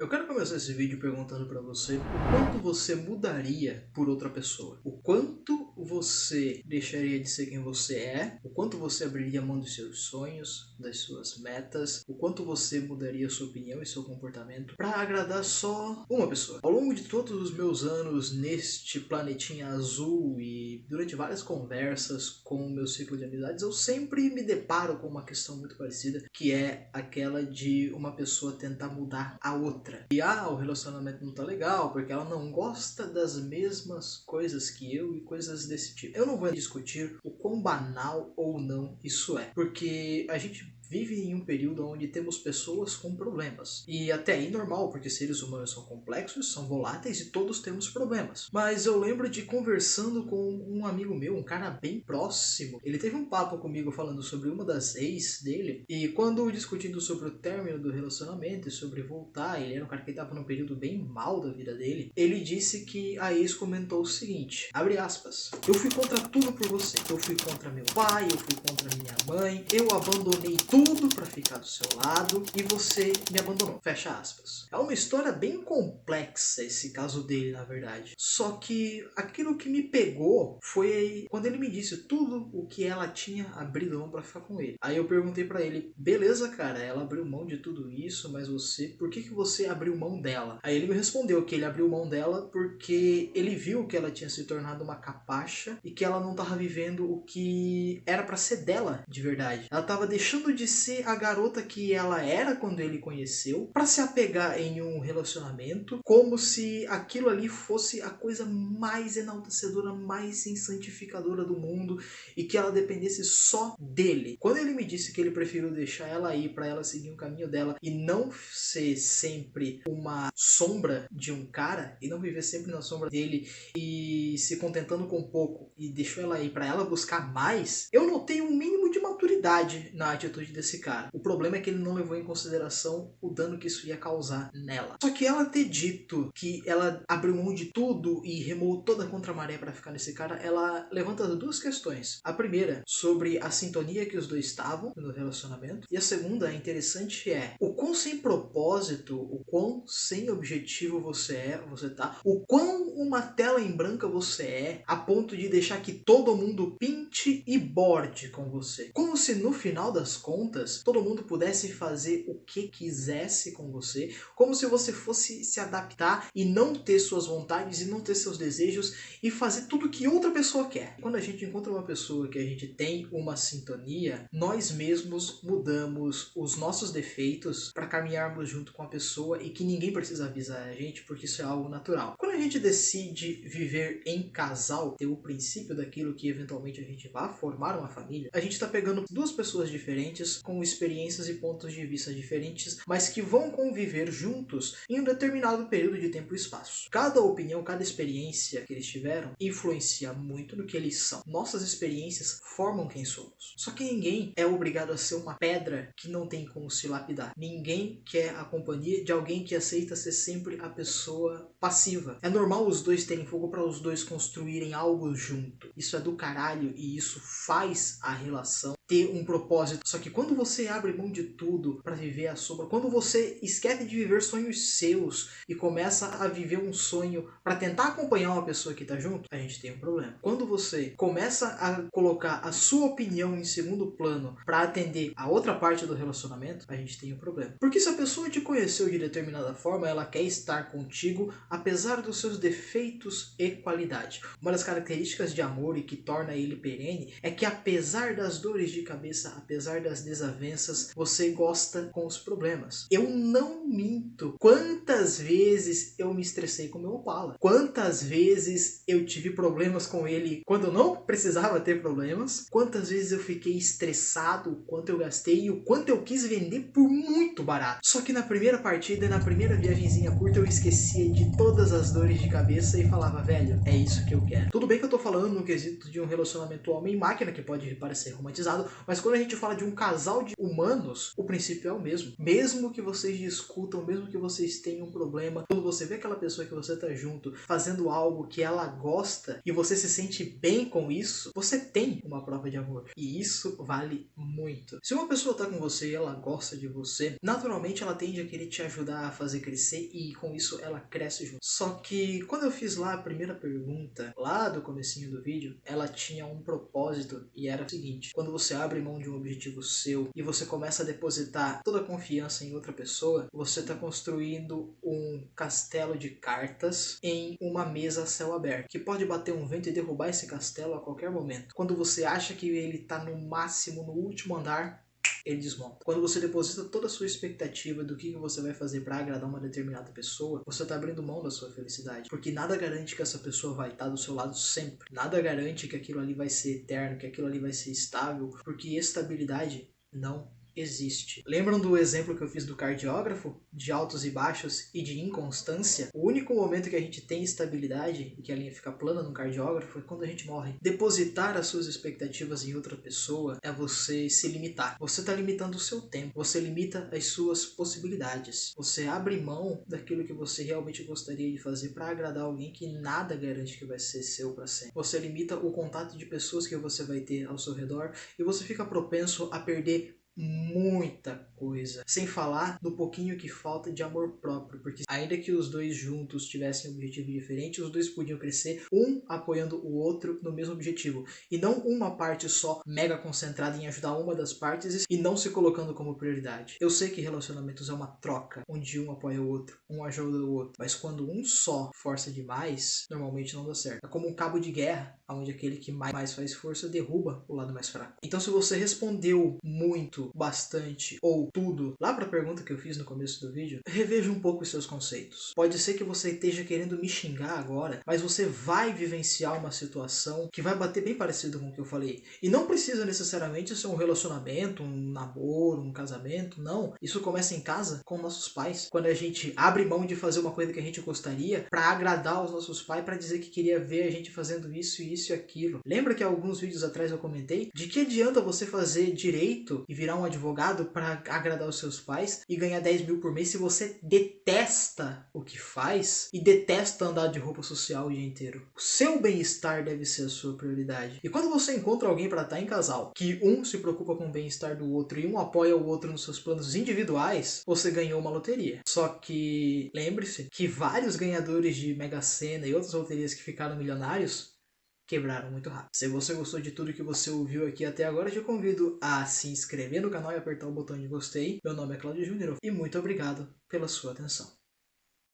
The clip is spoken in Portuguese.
Eu quero começar esse vídeo perguntando pra você o quanto você mudaria por outra pessoa. O quanto você deixaria de ser quem você é, o quanto você abriria mão dos seus sonhos, das suas metas, o quanto você mudaria sua opinião e seu comportamento pra agradar só uma pessoa. Ao longo de todos os meus anos neste planetinha azul e durante várias conversas com o meu ciclo de amizades, eu sempre me deparo com uma questão muito parecida, que é aquela de uma pessoa tentar mudar a outra. E o relacionamento não tá legal porque ela não gosta das mesmas coisas que eu e coisas desse tipo. Eu não vou discutir o quão banal ou não isso é, porque a gente vive em um período onde temos pessoas com problemas. E até aí normal, porque seres humanos são complexos, são voláteis e todos temos problemas. Mas eu lembro de conversando com um amigo meu, um cara bem próximo. Ele teve um papo comigo falando sobre uma das ex dele. E quando discutindo sobre o término do relacionamento e sobre voltar, ele era um cara que estava num período bem mal da vida dele. Ele disse que a ex comentou o seguinte, abre aspas, eu fui contra tudo por você. Eu fui contra meu pai, eu fui contra minha mãe, eu abandonei tudo pra ficar do seu lado e você me abandonou. Fecha aspas. É uma história bem complexa esse caso dele, na verdade. Só que aquilo que me pegou foi quando ele me disse tudo o que ela tinha abrido mão pra ficar com ele. Aí eu perguntei pra ele, beleza, cara, ela abriu mão de tudo isso, mas por que você abriu mão dela? Aí ele me respondeu que ele abriu mão dela porque ele viu que ela tinha se tornado uma capacha e que ela não tava vivendo o que era pra ser dela de verdade. Ela tava deixando de ser a garota que ela era quando ele conheceu pra se apegar em um relacionamento como se aquilo ali fosse a coisa mais enaltecedora, mais santificadora do mundo e que ela dependesse só dele. Quando ele me disse que ele preferiu deixar ela ir pra ela seguir o caminho dela e não ser sempre uma sombra de um cara e não viver sempre na sombra dele e se contentando com pouco e deixou ela ir pra ela buscar mais, eu notei um mínimo de maturidade na atitude desse cara. O problema é que ele não levou em consideração o dano que isso ia causar nela. Só que ela ter dito que ela abriu mão de tudo e remou toda a contramaré para ficar nesse cara, ela levanta duas questões. A primeira, sobre a sintonia que os dois estavam no relacionamento. E a segunda, interessante, é o quão sem propósito, o quão sem objetivo você tá, o quão uma tela em branca você é, a ponto de deixar que todo mundo pinte e borde com você. Como se no final das contas, todo mundo pudesse fazer o que quisesse com você, como se você fosse se adaptar e não ter suas vontades e não ter seus desejos e fazer tudo que outra pessoa quer. Quando a gente encontra uma pessoa que a gente tem uma sintonia, nós mesmos mudamos os nossos defeitos para caminharmos junto com a pessoa e que ninguém precisa avisar a gente, porque isso é algo natural. Quando a gente decide viver em casal, ter o princípio daquilo que eventualmente a gente vai formar uma família, a gente está pegando duas pessoas diferentes, com experiências e pontos de vista diferentes, mas que vão conviver juntos em um determinado período de tempo e espaço. Cada opinião, cada experiência que eles tiveram influencia muito no que eles são. Nossas experiências formam quem somos. Só que ninguém é obrigado a ser uma pedra que não tem como se lapidar. Ninguém quer a companhia de alguém que aceita ser sempre a pessoa passiva. É normal os dois terem fogo para os dois construírem algo junto. Isso é do caralho e isso faz a relação ter um propósito. Só que quando você abre mão de tudo para viver a sombra, quando você esquece de viver sonhos seus e começa a viver um sonho para tentar acompanhar uma pessoa que tá junto, a gente tem um problema. Quando você começa a colocar a sua opinião em segundo plano para atender a outra parte do relacionamento, a gente tem um problema. Porque se a pessoa te conheceu de determinada forma, ela quer estar contigo apesar dos seus defeitos e qualidade. Uma das características de amor e que torna ele perene é que apesar das dores de cabeça, apesar das desavenças, você gosta com os problemas. Eu não minto. Quantas vezes eu me estressei com meu Opala? Quantas vezes eu tive problemas com ele quando eu não precisava ter problemas? Quantas vezes eu fiquei estressado, o quanto eu gastei e o quanto eu quis vender por muito barato? Só que na primeira partida, na primeira viagenzinha curta, eu esquecia de todas as dores de cabeça cabeça e falava, velho, é isso que eu quero. Tudo bem que eu tô falando no quesito de um relacionamento homem-máquina, que pode parecer romantizado, mas quando a gente fala de um casal de humanos, o princípio é o mesmo. Mesmo que vocês discutam, mesmo que vocês tenham um problema, quando você vê aquela pessoa que você tá junto fazendo algo que ela gosta e você se sente bem com isso, você tem uma prova de amor. E isso vale muito. Se uma pessoa tá com você e ela gosta de você, naturalmente ela tende a querer te ajudar a fazer crescer e com isso ela cresce junto. Só que quando eu fiz lá a primeira pergunta, lá do comecinho do vídeo, ela tinha um propósito e era o seguinte: quando você abre mão de um objetivo seu e você começa a depositar toda a confiança em outra pessoa, você tá construindo um castelo de cartas em uma mesa a céu aberto, que pode bater um vento e derrubar esse castelo a qualquer momento. Quando você acha que ele tá no máximo, no último andar, ele desmonta. Quando você deposita toda a sua expectativa do que você vai fazer para agradar uma determinada pessoa, você está abrindo mão da sua felicidade. Porque nada garante que essa pessoa vai estar do seu lado sempre. Nada garante que aquilo ali vai ser eterno, que aquilo ali vai ser estável, porque estabilidade não existe. Lembram do exemplo que eu fiz do cardiógrafo? De altos e baixos e de inconstância? O único momento que a gente tem estabilidade e que a linha fica plana no cardiógrafo é quando a gente morre. Depositar as suas expectativas em outra pessoa é você se limitar. Você está limitando o seu tempo. Você limita as suas possibilidades. Você abre mão daquilo que você realmente gostaria de fazer para agradar alguém que nada garante que vai ser seu para sempre. Você limita o contato de pessoas que você vai ter ao seu redor e você fica propenso a perder muita coisa, sem falar no pouquinho que falta de amor próprio, porque ainda que os dois juntos tivessem um objetivo diferente, os dois podiam crescer, um apoiando o outro no mesmo objetivo, e não uma parte só mega concentrada em ajudar uma das partes e não se colocando como prioridade. Eu sei que relacionamentos é uma troca, onde um apoia o outro, um ajuda o outro, mas quando um só força demais, normalmente não dá certo. É como um cabo de guerra, onde aquele que mais faz força derruba o lado mais fraco. Então, se você respondeu muito, bastante ou tudo lá para a pergunta que eu fiz no começo do vídeo, reveja um pouco os seus conceitos. Pode ser que você esteja querendo me xingar agora, mas você vai vivenciar uma situação que vai bater bem parecido com o que eu falei. E não precisa necessariamente ser um relacionamento, um namoro, um casamento, não. Isso começa em casa com nossos pais. Quando a gente abre mão de fazer uma coisa que a gente gostaria para agradar os nossos pais, para dizer que queria ver a gente fazendo isso e aquilo. Lembra que alguns vídeos atrás eu comentei? De que adianta você fazer direito e virar um advogado para agradar os seus pais e ganhar 10 mil por mês se você detesta o que faz e detesta andar de roupa social o dia inteiro? O seu bem-estar deve ser a sua prioridade. E quando você encontra alguém para estar em casal, que um se preocupa com o bem-estar do outro e um apoia o outro nos seus planos individuais, você ganhou uma loteria. Só que lembre-se que vários ganhadores de Mega Sena e outras loterias que ficaram milionários quebraram muito rápido. Se você gostou de tudo que você ouviu aqui até agora, eu te convido a se inscrever no canal e apertar o botão de gostei. Meu nome é Claudio Júnior e muito obrigado pela sua atenção.